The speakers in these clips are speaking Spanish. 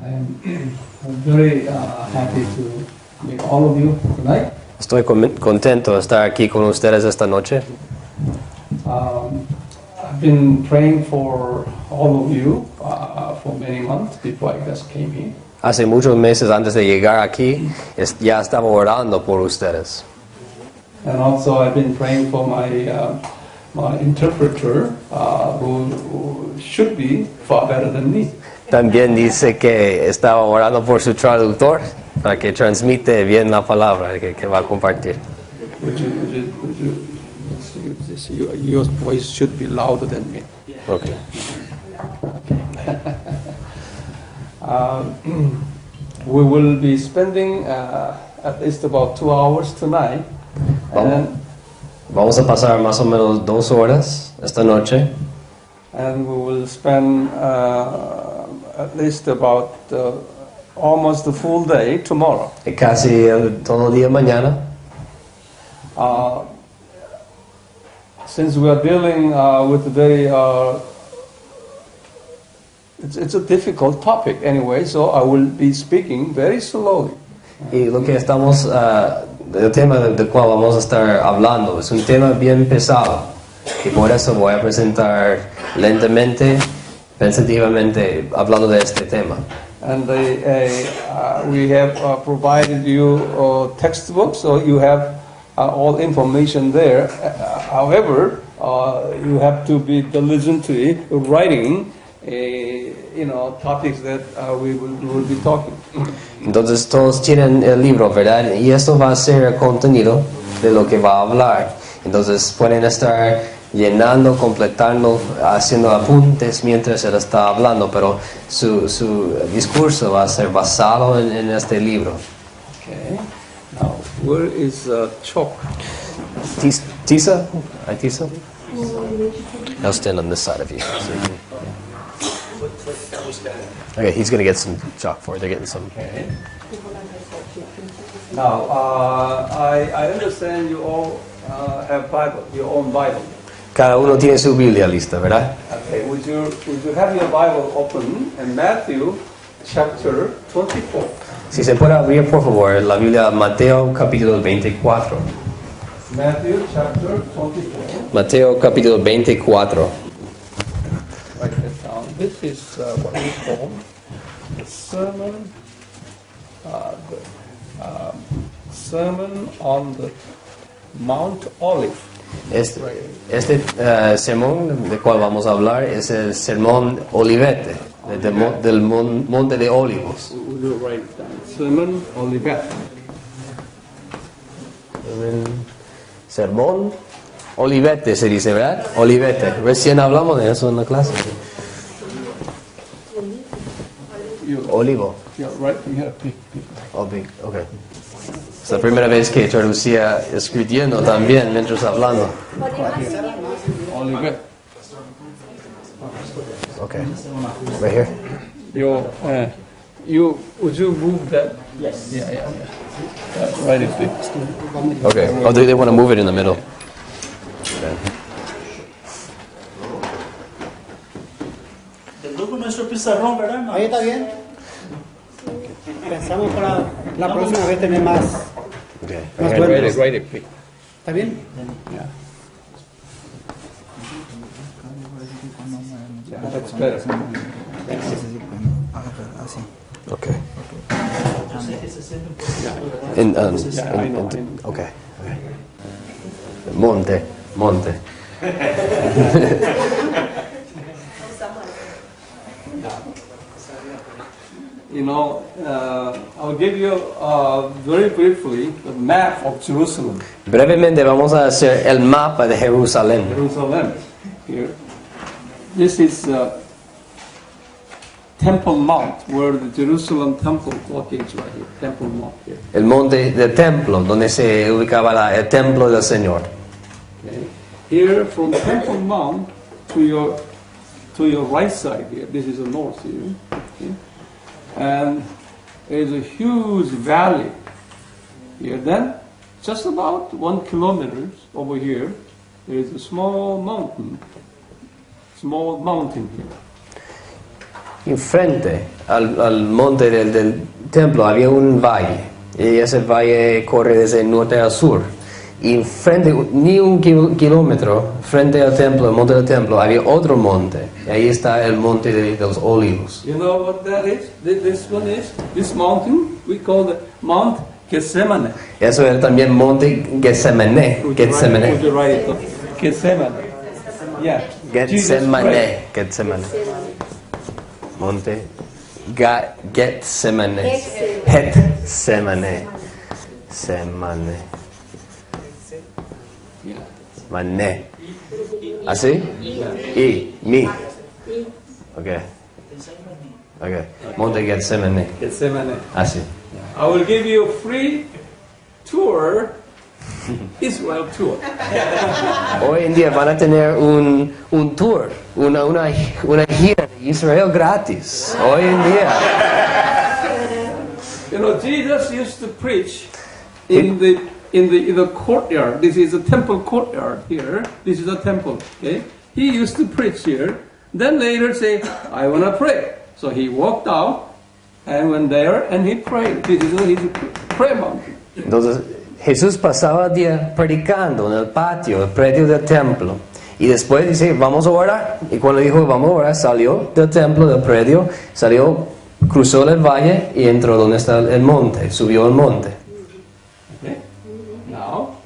I'm very happy to meet all of you tonight. Estoy contento de estar aquí con ustedes esta noche. I've been praying for all of you for many months before I just came here. Hace muchos meses antes de llegar aquí, ya estaba orando por ustedes. And also I've been praying for my interpreter, who should be far better than me. También dice que estaba orando por su traductor para que transmite bien la palabra que va a compartir. Your voice should be louder than me. Okay. We will be spending at least about 2 hours tonight. Vamos a pasar más o menos 2 horas esta noche. And we will spend at least about almost the full day tomorrow. Casi todo el día mañana. Since we are dealing with a very, it's a difficult topic anyway, so I will be speaking very slowly. Y lo que estamos, el tema del cual vamos a estar hablando es un tema bien pesado. Y por eso voy a presentar lentamente, pensativamente, hablando de este tema. And we have provided you textbooks, so you have all information there. However, you have to be diligently writing, topics that we will be talking. Entonces todos tienen el libro, ¿verdad? Y esto va a ser el contenido de lo que va a hablar. Entonces pueden estar llenando, completando, haciendo apuntes mientras él está hablando, pero su discurso va a ser basado en este libro. Okay. Now, where is chalk? Tisa? Tisa? I'll stand on this side of you. Okay, he's going to get some chalk for it. They're getting some. Okay. Now, I understand you all have Bible, your own Bible. Cada uno tiene su Biblia lista, ¿verdad? Okay, would you have your Bible open in Matthew chapter 24? Si se puede abrir, por favor, la Biblia Mateo capítulo 24. Matthew chapter 24. Mateo capítulo 24. Write that down. This is what we call the Sermon on the Mount Olive. Este sermón del cual vamos a hablar es el sermón Olivete, del monte de Olivos. We'll write it down. Sermon Olivete. Sermón Olivete se dice, ¿verdad? Olivete. Recién hablamos de eso en la clase. Olivo. Yeah, right. We have big. Oh, big. Okay. Es la primera vez que traducía escribiendo también mientras hablando. Olivete. Okay. Right here. Would you move that? Yes. Yeah. Write it big. Okay. Oh, they want to move it in the middle. Okay. Nuestro pizarrón, ¿verdad? Ahí está bien. Pensamos para la próxima vez tener más. Okay. Más Right. duendes. Write it big. ¿Está bien? Yeah. Yeah, that's better. Okay. Okay. Monte. I'll give you very briefly the map of Jerusalem. Brevemente vamos a hacer el mapa de Jerusalén. Jerusalem. Here. This is Temple Mount, where the Jerusalem Temple locates right here. Temple Mount here. El monte del templo, donde se ubicaba el templo del Señor. Okay. Here, from Temple Mount to your right side here. This is the north here. Okay. And there's a huge valley here. Then, just about 1 kilometer over here, there is a small mountain here. enfrente al monte del templo había un valle, y ese valle corre desde el norte al sur. Y enfrente, ni un kilómetro frente al templo, el monte del templo, había otro monte. Y ahí está el monte de los olivos. You know what that is? This one is, this mountain, we call the Mount Gethsemane. Eso era también monte Getsemane. Would you write it? Gethsemane. Yeah. Jesus prayed. Getsemane. Monte Getsemane. Getsemane. Semane. Yeah. Mané. ¿Así? Mi. Okay. Monte Getsemane. Gethsemane. Así. I will give you a free tour, Israel tour. Hoy en día van a tener un tour, una gira de Israel gratis. Hoy en día. You know, Jesus used to preach in the courtyard. This is a temple courtyard here. This is a temple. Okay, he used to preach here. Then later say, I want to pray. So he walked out and went there and he prayed. This is his prayer mountain. Entonces Jesús pasaba el día predicando en el patio, el predio del templo. Y después dice, vamos a orar. Y cuando dijo, vamos a orar, salió del templo, del predio, salió, cruzó el valle y entró donde está el monte, subió el monte. Okay. Now,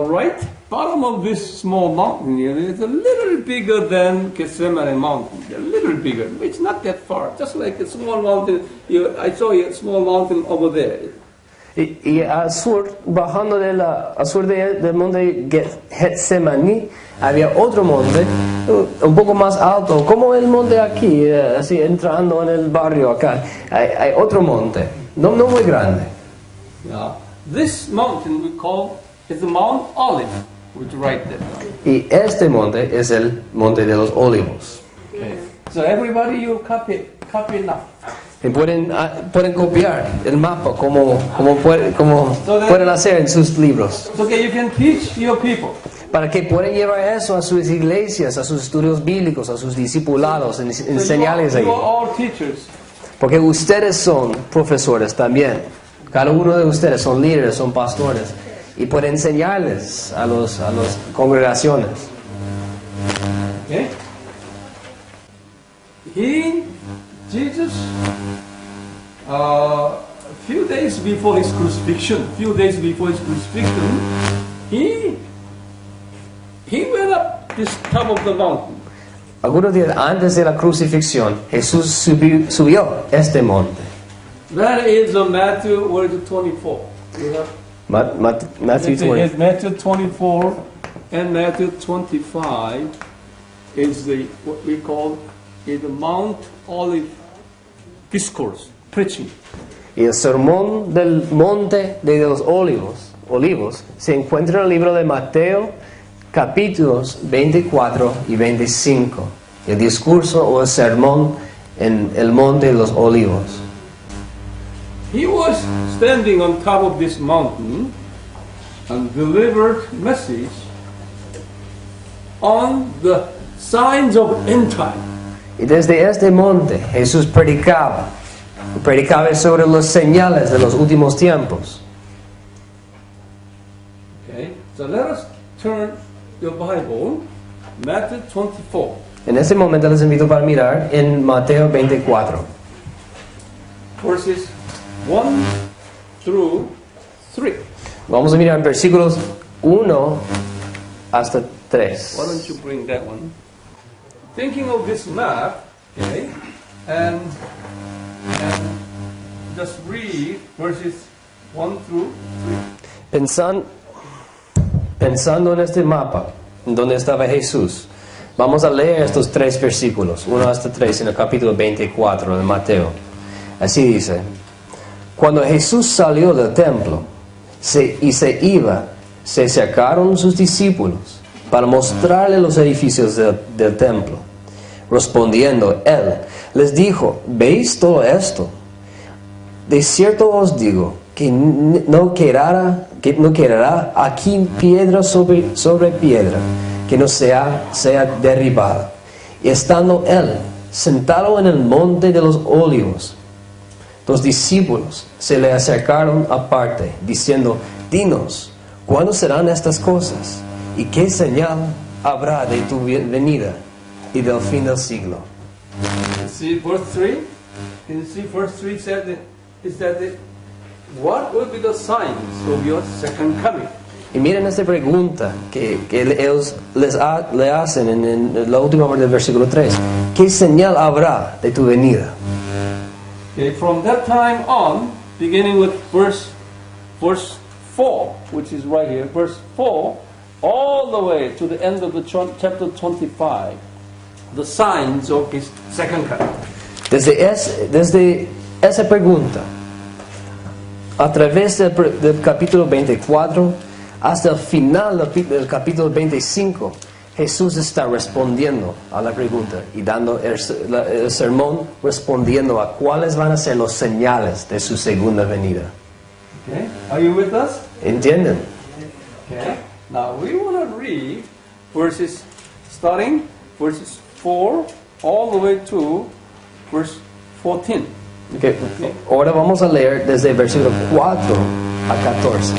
right bottom of this small mountain here is a little bigger than Gethsemane mountain. A little bigger. It's not that far. Just like a small mountain. I saw a small mountain over there. Y al sur, bajando al sur del monte Getsemaní, había otro monte, un poco más alto, como el monte aquí, así entrando en el barrio acá. Hay otro monte, no muy grande. Now, this mountain we call is the Mount Olive. Would you write that down? Y este monte es el monte de los olivos. Okay. So everybody, you copy now. Y pueden copiar el mapa como pueden hacer en sus libros. So okay, you can teach your people. Para que puedan llevar eso a sus iglesias, a sus estudios bíblicos, a sus discipulados, enseñarles So ahí. you are all teachers. Porque ustedes son profesores también. Cada uno de ustedes son líderes, son pastores. Y pueden enseñarles a las congregaciones. Okay? Jesus, a few days before his crucifixion, he went up this top of the mountain. Algunos días antes de la crucifixión, Jesús subió este monte. That is Matthew, where is it, 24? You have? Matthew 20. Matthew 24 and Matthew 25 is what we call the Mount Olive Discourse, preaching. Y el sermón del monte de los olivos se encuentra en el libro de Mateo, capítulos 24 y 25. El discurso o el sermón en el monte de los olivos. He was standing on top of this mountain and delivered message on the signs of end time. Y desde este monte Jesús predicaba sobre las señales de los últimos tiempos. Okay, so let us turn your Bible, Matthew 24. En este momento les invito para mirar en Mateo 24. Verses 1 through 3. Vamos a mirar versículos 1 hasta 3. Why don't you bring that one? Thinking of this map, okay, and just read verses 1 through 3. Pensando en este mapa, en donde estaba Jesús, vamos a leer estos 3 versículos, 1 hasta 3, en el capítulo 24 de Mateo. Así dice: Cuando Jesús salió del templo y se iba, se acercaron sus discípulos para mostrarle los edificios del templo. Respondiendo él, les dijo: ¿Veis todo esto? De cierto os digo que no quedará aquí piedra sobre piedra que no sea derribada. Y estando él sentado en el monte de los olivos, los discípulos se le acercaron aparte, diciendo, dinos, ¿cuándo serán estas cosas? ¿Y qué señal habrá de tu venida y del fin del siglo? See verse 3? Can you see verse 3 what will be the signs of your second coming? Y miren esta pregunta que ellos le hacen en la última parte del versículo 3. ¿Qué señal habrá de tu venida? Okay, from that time on, beginning with verse 4, which is right here, verse 4, all the way to the end of the chapter 25, the signs of his second coming. Desde esa pregunta, a través del capítulo 24 hasta el final del capítulo 25, Jesús está respondiendo a la pregunta y dando el sermón respondiendo a cuáles van a ser los señales de su segunda venida. Okay, are you with us? ¿Entienden? Okay. Now we want to read starting verses 4 all the way to verse 14. Okay. Ahora vamos a leer desde el versículo 4 a 14.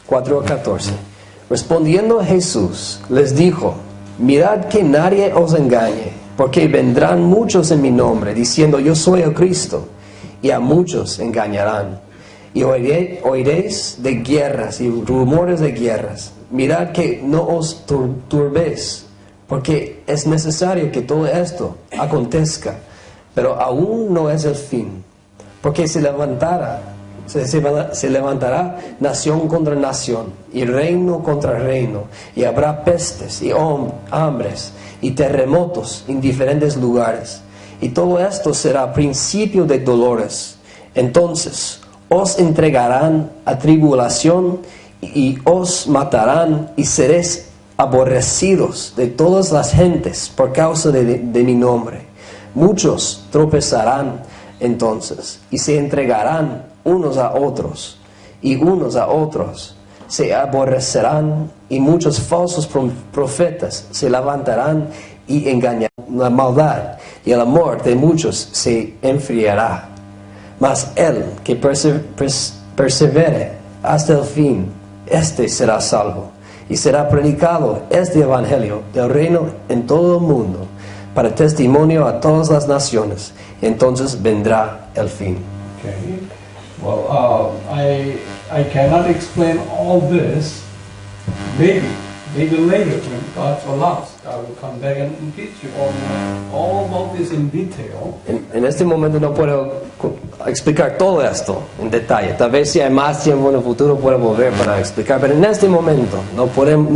4 a 14. Respondiendo Jesús, les dijo, mirad que nadie os engañe, porque vendrán muchos en mi nombre, diciendo yo soy el Cristo, y a muchos engañarán. Y oiréis de guerras y rumores de guerras. Mirad que no os turbéis, porque es necesario que todo esto acontezca, pero aún no es el fin, porque se levantará nación contra nación y reino contra reino, y habrá pestes y hambres y terremotos en diferentes lugares, y todo esto será principio de dolores. Entonces os entregarán a tribulación y os matarán, y seréis aborrecidos de todas las gentes por causa de mi nombre. Muchos tropezarán entonces y se entregarán unos a otros, y unos a otros se aborrecerán, y muchos falsos profetas se levantarán y engañarán. La maldad y el amor de muchos se enfriará, mas el que persevere hasta el fin, este será salvo. Y será predicado este evangelio del reino en todo el mundo, para testimonio a todas las naciones. Entonces vendrá el fin. Okay. Well, I cannot explain all this. Maybe later when God allows, I will come back and teach you all about this in detail. En este momento no puedo explicar todo esto en detalle. Tal vez si hay más tiempo en el futuro puedo volver para explicar, pero en este momento no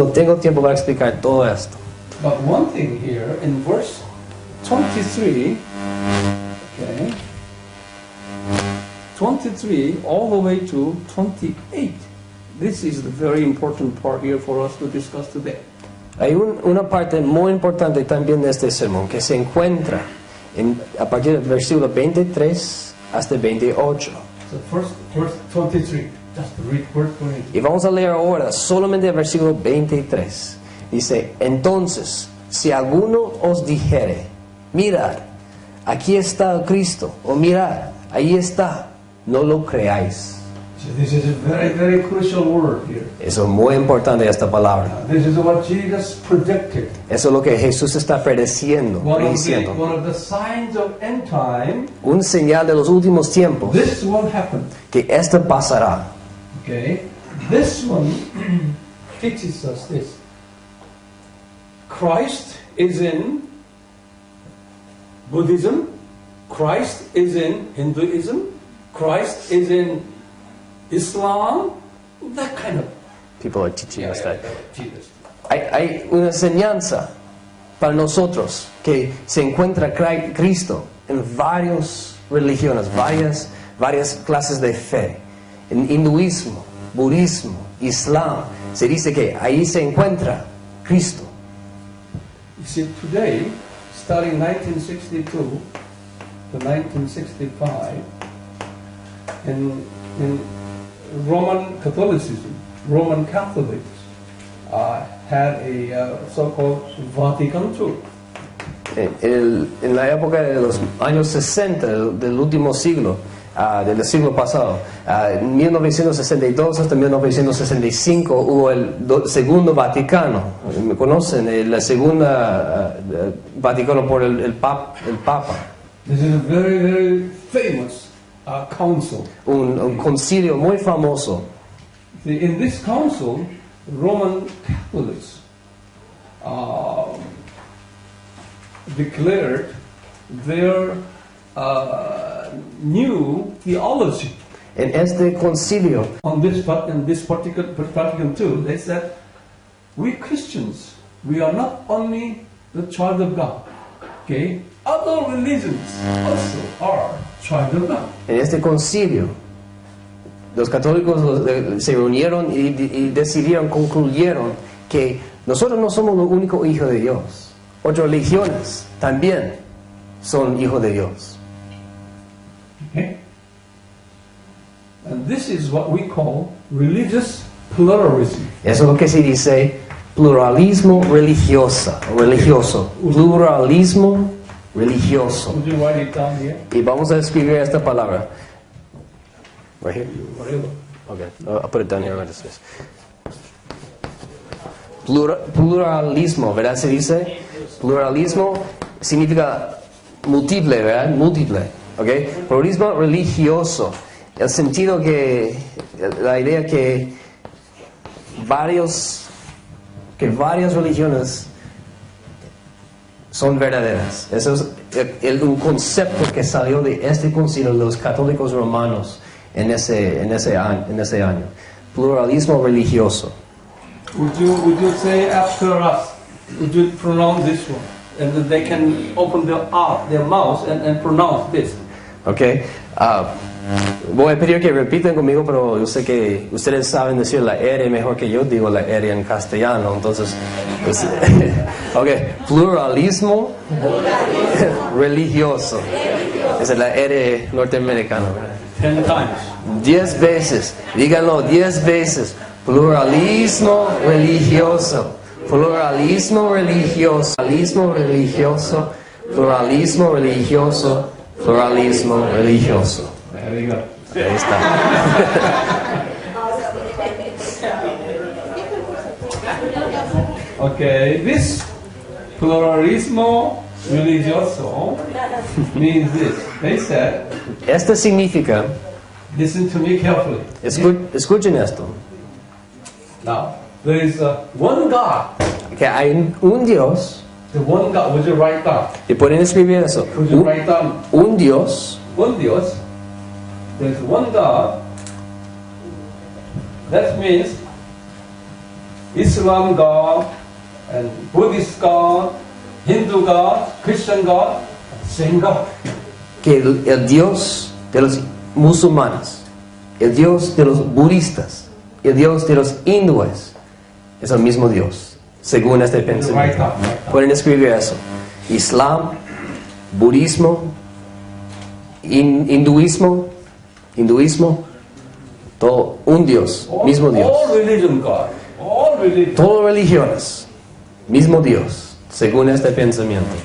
tengo tiempo para explicar todo esto. But one thing here in verse 23, okay, 23 all the way to 28. This is the very important part here for us to discuss today. Hay una parte muy importante también de este sermón que se encuentra a partir del versículo 23 hasta el 28. So first, verse 23. Just read verse 23. Y vamos a leer ahora solamente el versículo 23. Dice, entonces, si alguno os dijere, mirad, aquí está el Cristo, o mirad, ahí está, no lo creáis. So this is a very, very crucial word here. Eso es muy importante, esta palabra. This is what Jesus predicted. Eso es lo que Jesús está prediciendo. One of the signs of end time. Un señal de los últimos tiempos. This will happen. Que esto pasará. Okay. This one teaches us this. Christ is in Buddhism. Christ is in Hinduism. Christ is in Islam. That kind of. People are teaching us that. Jesus. Hay una enseñanza para nosotros que se encuentra Cristo en varias religiones, varias clases de fe. En hinduismo, budismo, islam, se dice que ahí se encuentra Cristo. You see, today, starting 1962 to 1965, in Roman Catholicism, Roman Catholics had a so-called Vatican II. en la época de los años 60 del último siglo, del siglo pasado, en 1962 hasta 1965 hubo el segundo Vaticano. ¿Me conocen? La segunda Vaticano por el Papa. This is a very, very famous council. Un concilio muy famoso. See, in this council, Roman Catholics declared their new theology En este concilio, on this in this particular Vatican II. They said, we Christians, we are not only the child of God. Okay, other religions also are child of God. en este concilio, los católicos se reunieron y decidieron, concluyeron que nosotros no somos los únicos hijos de Dios. Otras religiones también son hijos de Dios. Okay? And this is what we call religious pluralism. Eso es lo que se dice pluralismo religioso. Pluralismo religioso. Would you write it down here? Y vamos a escribir esta palabra. Right here? Okay, I'll put it down here. Pluralismo, ¿verdad? Se dice pluralismo significa múltiple, ¿verdad? Múltiple, ¿ok? Pluralismo religioso, el sentido que, la idea que varias religiones son verdaderas. Eso es un concepto que salió de este concilio de los católicos romanos en ese año. Pluralismo religioso. Would you say after us? Would you pronounce this one? And then they can open their mouths and pronounce this. Okay. Voy a pedir que repiten conmigo, pero yo sé que ustedes saben decir la R mejor que yo digo la R en castellano, entonces, pues, okay. Pluralismo religioso. Esa es la R norteamericana, ¿verdad? 10 times. 10 veces, díganlo 10 veces. Pluralismo religioso. Pluralismo religioso. Pluralismo religioso. Pluralismo religioso. Pluralismo religioso. Very good. Ahí está. Okay, this pluralismo religioso means this. They said, Esto significa, listen to me carefully. escuchen esto, Now, there is one God. que hay un Dios, The one God. Would you write down? y pueden escribir eso, Would you write down? un Dios, One Dios. There's one God. That means Islam God and Buddhist God, Hindu God, Christian God, same God. que el Dios de los musulmanes, el Dios de los budistas, el Dios de los hindúes, es el mismo Dios, según este pensamiento. Pueden escribir eso. Islam, budismo, hinduismo, todo un Dios, mismo Dios. All religion God. All religion. Todas religiones, mismo Dios, según este pensamiento.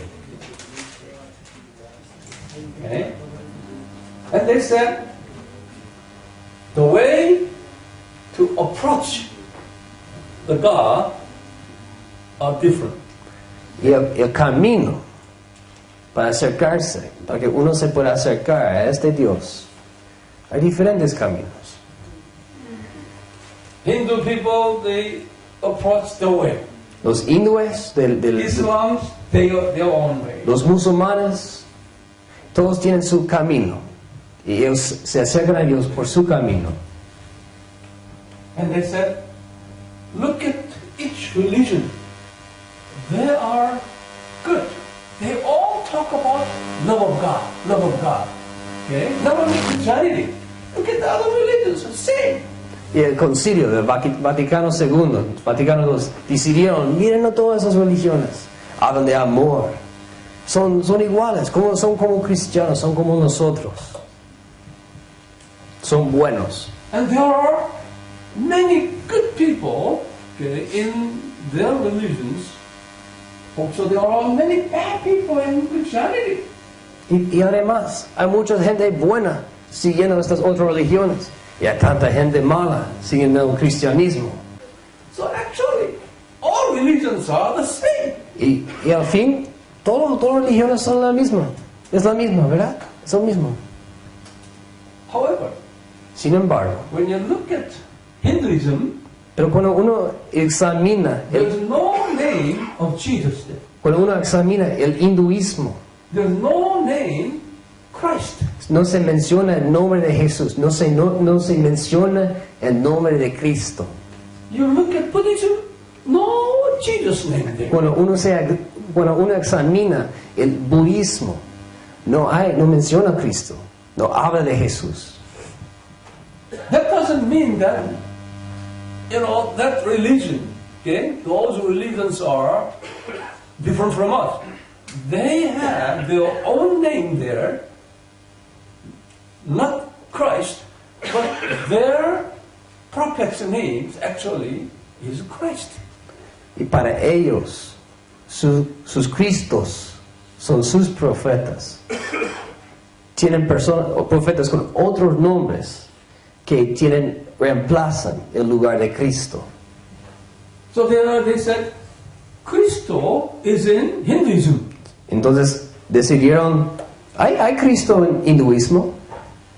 Okay? And they said the way to approach the God are different. Y el camino para acercarse, para que uno se pueda acercar a este Dios, hay diferentes caminos. Hindu people, they approach the way. Los hindúes, Islam, their own way. los musulmanes, todos tienen su camino. Y ellos se acercan a Dios por su camino. And they said, look at each religion. They are good. They all talk about love of God, love of God. Okay? Not only Christianity. Look at the other religions, same. Y el concilio del Vaticano II, Vaticano II, decidieron, miren a todas esas religiones, hablan de amor, son iguales, son como cristianos, son como nosotros, son buenos. And there are many good people, okay, in their religions Also, there are many bad people in Christianity. Y además, hay mucha gente buena siguiendo estas otras religiones. Y hay tanta gente mala siguiendo el cristianismo. So actually, all religions are the same. Y al fin, todas religiones son la misma. Es la misma, ¿verdad? Es lo mismo. However, Sin embargo, when you look at Hinduism, pero cuando uno examina there's no name of Jesus there. cuando uno examina el hinduismo, There's no name Christ. no se menciona el nombre de Jesús, no se menciona el nombre de Cristo. You look at Buddhism, no Jesus name there. Cuando uno examina el budismo, no menciona a Cristo, no habla de Jesús. That doesn't mean that, that religion, okay, those religions are different from us. They have their own name there, not Christ, but their prophet's name actually is Christ. Y para ellos, sus Cristos son sus profetas. Tienen personas o profetas con otros nombres que reemplazan el lugar de Cristo. So they said, Cristo is in Hinduism. Entonces decidieron, ¿hay Cristo en hinduismo?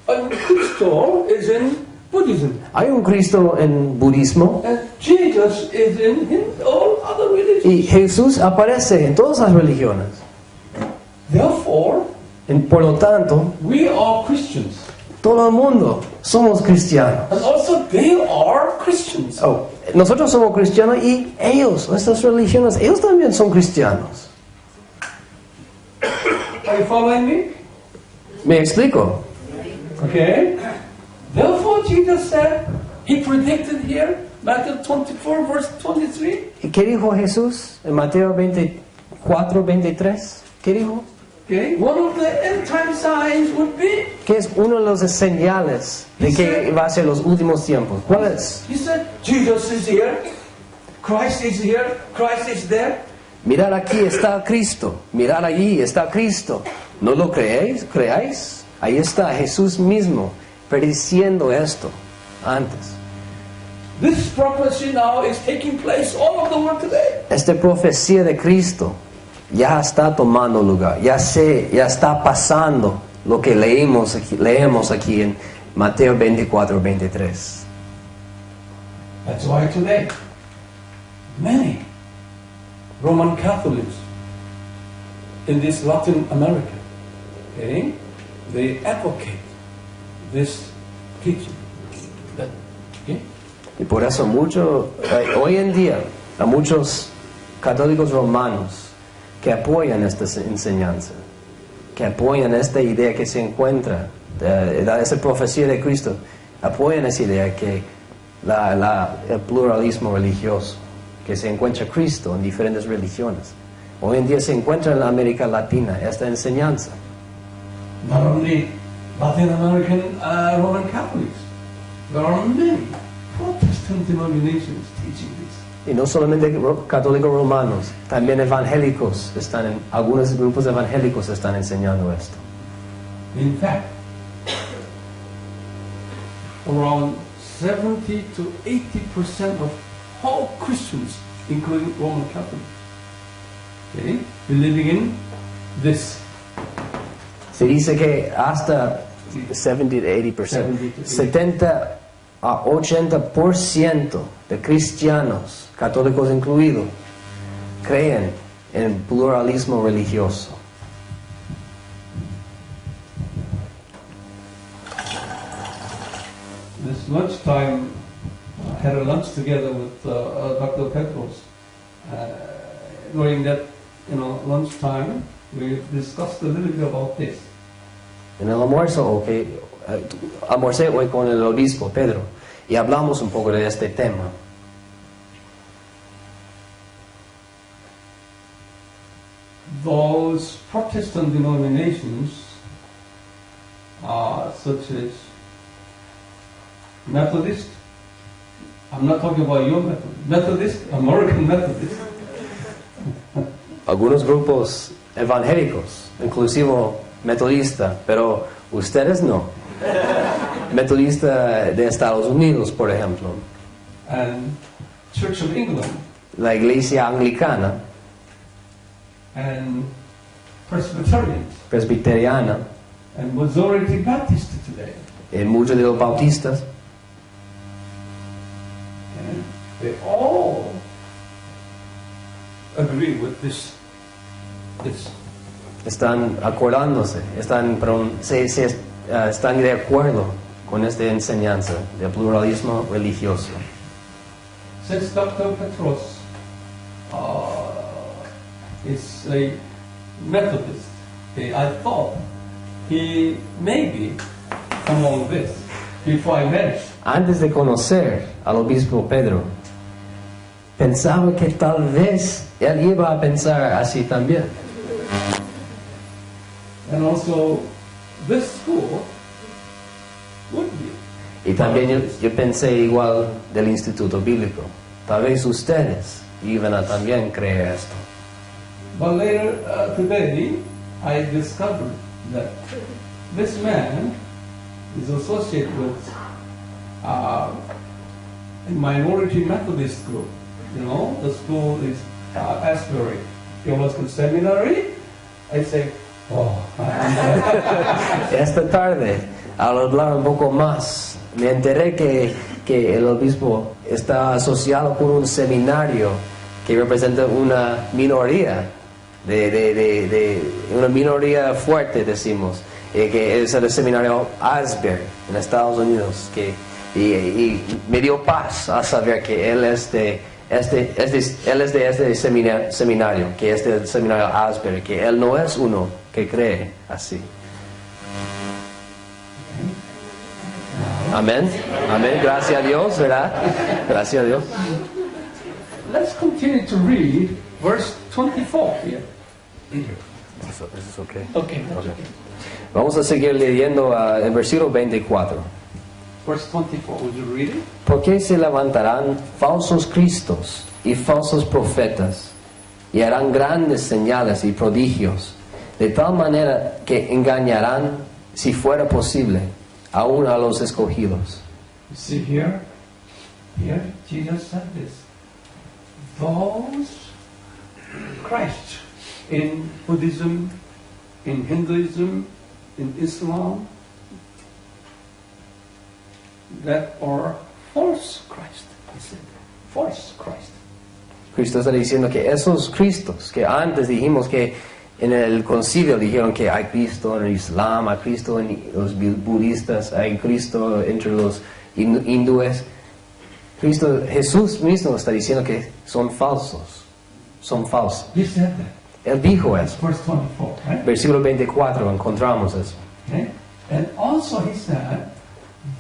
And Cristo is in Buddhism. ¿Hay un Cristo en budismo? And Jesus is in all other religions. Y Jesús aparece en todas las religiones. Therefore, Por lo tanto, we are Christians. todo el mundo somos cristianos. And also they are Christians. Oh, nosotros somos cristianos y ellos, nuestras religiones, ellos también son cristianos. Are you following me? ¿Me explico? Okay. Therefore, Jesus said, he predicted here, Matthew 24, verse 23. ¿Y qué dijo Jesús en Mateo 24, 23? ¿Qué dijo? Okay. One of the end time signs would be, ¿Qué es uno de los señales de que va a ser los últimos tiempos? ¿Cuál es? he said, Jesus is here, Christ is here, Christ is there. Mirar aquí está Cristo, mirar allí está Cristo. ¿No lo creáis? Ahí está Jesús mismo prediciendo esto antes. This prophecy now is taking place all over the world today. Esta profecía de Cristo ya está tomando lugar, ya está pasando lo que leemos aquí en Mateo 24, 23. That's why today, many Roman Catholics in this Latin America, okay, they advocate this teaching. Okay? Y por eso hoy en día hay muchos católicos romanos que apoyan esta enseñanza, que apoyan esta idea que se encuentra, esa profecía de Cristo, apoyan esa idea que el pluralismo religioso, que se encuentra Cristo en diferentes religiones. Hoy en día se encuentra en la América Latina esta enseñanza. Not only Latin American Roman Catholics, there are many Protestant denominations teaching this. Y no solamente católicos romanos, también evangélicos algunos grupos evangélicos están enseñando esto. In fact, around 70 to 80% of all Christians, including Roman Catholics, okay, believing in this. Se dice que hasta 70 to 80%, 70 a 80% de cristianos, católicos incluidos, creen en el pluralismo religioso. This lunchtime, I had a lunch together with Dr. Petros. During that, lunchtime, we discussed a little bit about this. En el almuerzo, almorcé hoy con el obispo Pedro y hablamos un poco de este tema. Those Protestant denominations, such as Methodist, I'm not talking about your Methodist, American Methodist, algunos grupos evangélicos, inclusive metodista, pero ustedes no. Metodista de Estados Unidos, por ejemplo, and Church of England, la iglesia anglicana, and Presbyterians, presbiteriana, and majority Baptist today. muchos de los bautistas, And they all agree with this. están acordándose, están de acuerdo con esta enseñanza de pluralismo religioso. Since Dr. Petros is a Methodist, okay, I thought he may be among this before I met him. Antes de conocer al obispo Pedro, pensaba que tal vez él iba a pensar así también. And also, this school would be. Y también yo pensé igual del Instituto Bíblico. Tal vez ustedes iban a también creer esto. But later today, I discovered that this man is associated with a minority Methodist group. You know, the school is Asbury Theological Seminary. I say, oh. Esta tarde, al hablar un poco más, me enteré que el obispo está asociado con un seminario que representa una minoría, una minoría fuerte, decimos, que es el seminario Asbury en Estados Unidos, y me dio paz a saber que él es de este seminario, que es del seminario Asbury, que él no es uno que cree así. Amén, amén, gracias a Dios, ¿verdad? Gracias a Dios. Let's continue to read verse 24 here. Eso es okay. Okay. Vamos a seguir leyendo el versículo 24. Verse 24, would you read it? Porque se levantarán falsos cristos y falsos profetas y harán grandes señales y prodigios, de tal manera que engañarán, si fuera posible, aún a los escogidos. You see here Jesus said this. Those Christ in Buddhism, in Hinduism, in Islam, that are false Christ, he said. False Christ. Cristo está diciendo que esos cristos que antes dijimos que en el concilio dijeron que hay Cristo en el Islam, hay Cristo en los budistas, hay Cristo entre los hindúes. Jesús mismo está diciendo que son falsos. He said that. Él dijo eso. Verse 24, right? Versículo 24 encontramos eso. Okay? And also he said,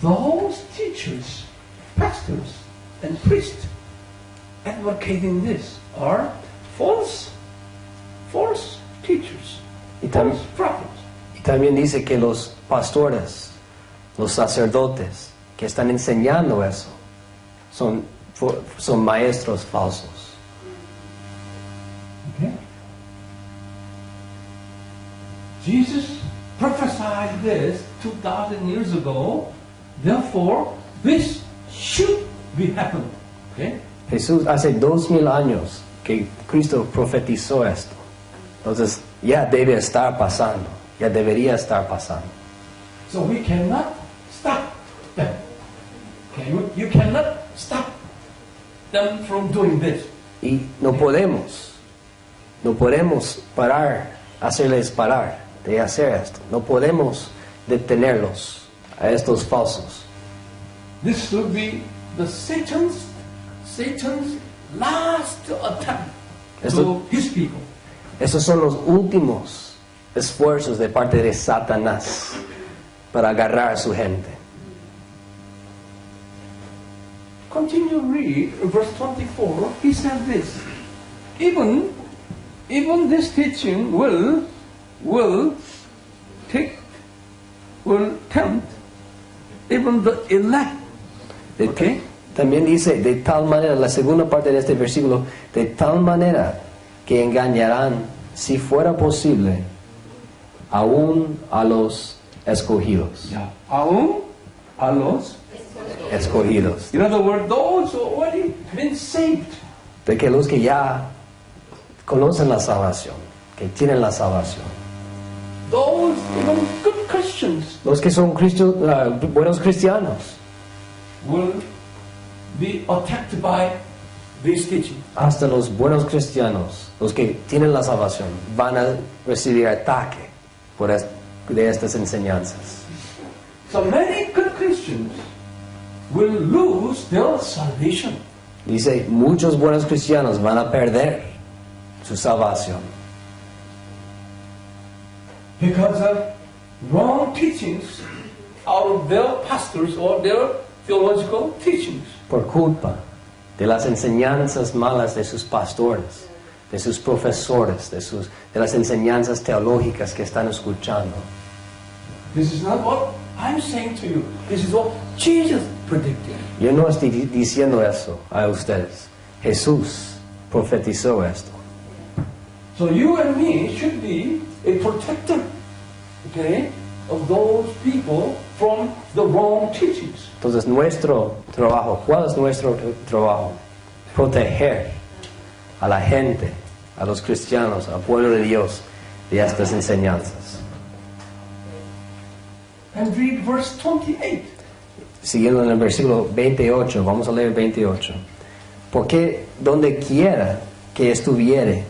those teachers, pastors, and priests advocating this are false teachers, Y false prophets. Y también dice que los pastores, los sacerdotes que están enseñando eso, son maestros falsos. Okay? Jesus prophesied this 2,000 years ago. Therefore, this should be happening. Okay? Jesús hace 2000 años que Cristo profetizó esto. Entonces ya debe estar pasando, ya debería estar pasando. So we cannot stop them. Okay? You cannot stop them from doing this. Y no podemos hacerles parar de hacer esto. No podemos detenerlos a estos falsos. This will be the Satan's last attempt to his people. Esos son los últimos esfuerzos de parte de Satanás para agarrar a su gente. Continue read verse 24. He said this. Even this teaching will tempt even the elect. Okay? También dice, de tal manera, la segunda parte de este versículo, de tal manera que engañarán, si fuera posible, aún a los escogidos. Yeah. Aún a los. Escogidos. In other words, those who already been saved. De que los que ya conocen la salvación, que tienen la salvación. Those, good Christians Los que son buenos cristianos. will be attacked by these teachings. Hasta los buenos cristianos, los que tienen la salvación, van a recibir ataque de estas enseñanzas. So many good Christians will lose their salvation. Dice, muchos buenos cristianos van a perder su salvación Because of wrong teachings out of their pastors or their theological teachings. por culpa de las enseñanzas malas de sus pastores, de sus profesores, de las enseñanzas teológicas que están escuchando. This is not what I'm saying to you. This is what Jesus predicted. Yo no estoy diciendo eso a ustedes. Jesús profetizó esto. So you and me should be a protector, okay, of those people from the wrong teachings. Entonces nuestro trabajo, ¿cuál es nuestro trabajo? Proteger a la gente, a los cristianos, al pueblo de Dios de estas enseñanzas. And read verse 28. Siguiendo en el versículo 28, vamos a leer 28. Porque donde quiera que estuviere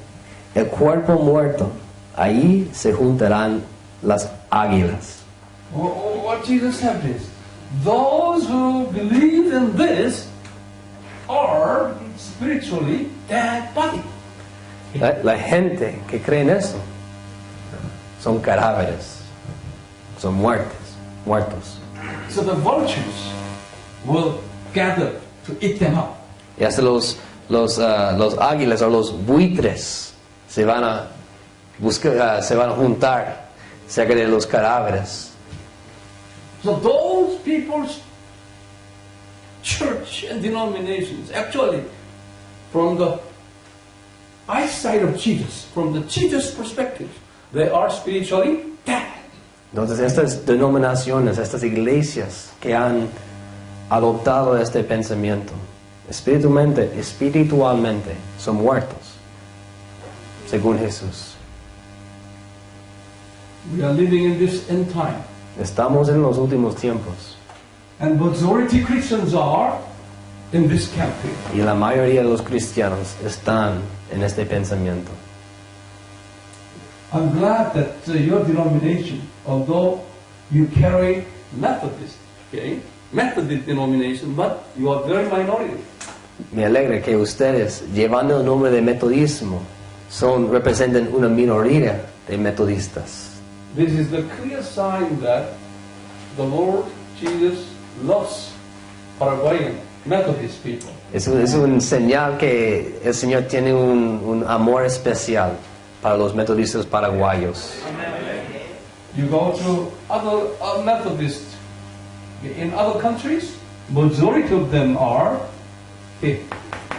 el cuerpo muerto, ahí se juntarán las águilas. What Jesus said is, those who believe in this are spiritually dead body. La gente que cree en eso son cadáveres, son muertos. So the vultures will gather to eat them up. Y hasta los águilas o los buitres se van a juntar cerca de los cadáveres. So those people's church and denominations, actually, from the eyesight of Jesus, from the Jesus perspective, they are spiritually dead. Entonces estas denominaciones, estas iglesias que han adoptado este pensamiento, espiritualmente son muertos, según Jesús. We are living in this end time. Estamos en los últimos tiempos And majority Christians are in this camp here. y la mayoría de los cristianos están en este pensamiento. I'm glad that your denomination, although you carry Methodist, okay, Methodist denomination, but you are very minority. Me alegra que ustedes, llevando el nombre de metodismo, representan una minoría de metodistas. This is the clear sign that the Lord Jesus loves Paraguayan Methodist people. Es un señal que el Señor tiene un amor especial para los metodistas paraguayos. You go to other Methodists in other countries, majority of them are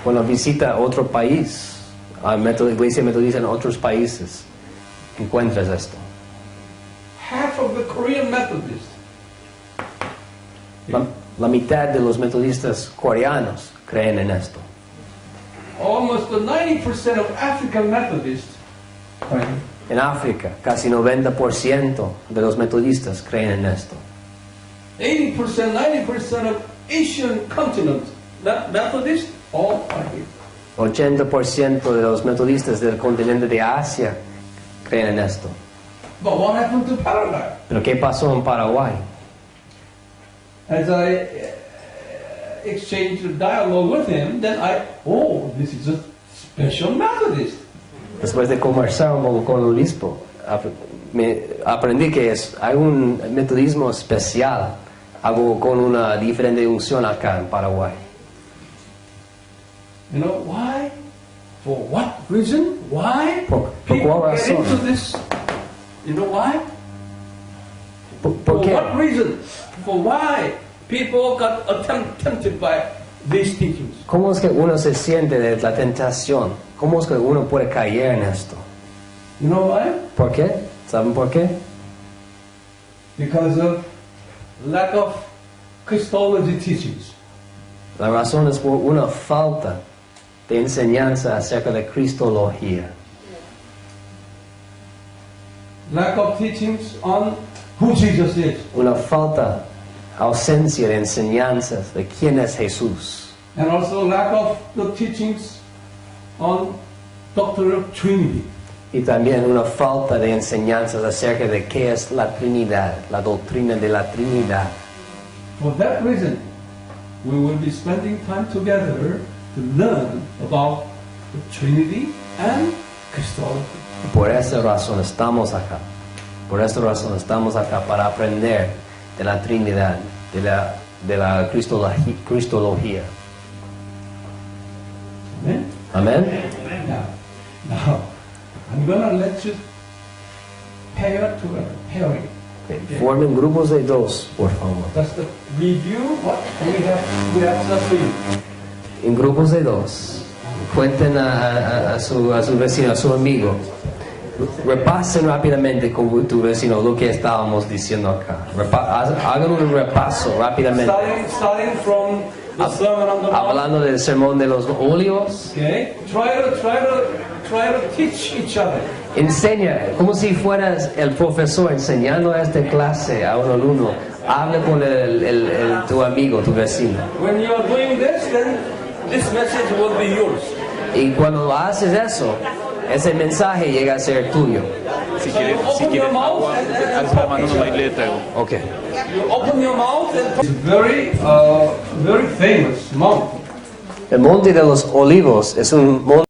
Cuando visita otro país, a iglesia metodista en otros países, encuentras esto. half of the Korean Methodists. La mitad de los metodistas coreanos creen en esto. Almost the 90% of African Methodists. Right. En África, casi 90% de los metodistas creen en esto. 80%, 90% of Asian continent Methodists, all are here. 80% de los metodistas del continente de Asia creen en esto. But what happened to Paraguay? Pero ¿qué pasó en Paraguay? As I exchanged dialogue with him, then this is a special Methodist. Después de conversar un poco con el obispo, aprendí que hay un metodismo especial, algo con una diferente unción acá en Paraguay. You know why? For what reason? Why? ¿Por people cuál get razón? into this? You know why? ¿Por For qué? what reason? For why people got tempted by these teachings? ¿Cómo es que uno se siente de la tentación ¿Cómo es que uno puede caer en esto? You know why? ¿Por qué? ¿Saben por qué? Because of lack of Christology teachings. La razón es por una falta de enseñanza acerca de Cristología. Lack of teachings on who Jesus is. Una falta, ausencia de enseñanzas de quién es Jesús. And also lack of the teachings on doctrine of Trinity. Y también una falta de enseñanzas acerca de qué es la Trinidad, la doctrina de la Trinidad. For that reason, we will be spending time together to learn about the Trinity and Christology. Por esa razón estamos acá. Por esa razón estamos acá para aprender de la Trinidad, de la Cristología. Amen? Amén. Now, I'm gonna let you pair together, pairing. Formen grupos de dos, por favor. Just to review what we have just for you. En grupos de dos. Cuenten a su vecino, a su amigo. Repasen rápidamente con tu vecino lo que estábamos diciendo acá. Hagan un repaso rápidamente. Starting from the Sermon on the Mount. Hablando del sermón de los olivos. Okay, try to teach each other. Enseña, como si fueras el profesor enseñando a esta clase a un alumno. Habla con tu amigo, tu vecino. When you are doing this, then this message will be yours. Y cuando haces eso, ese mensaje llega a ser tuyo. Si So you quiere open your mouth and está mandando una letra. Ok. you open your mouth and it's very famous monk. El monte de los olivos es un monte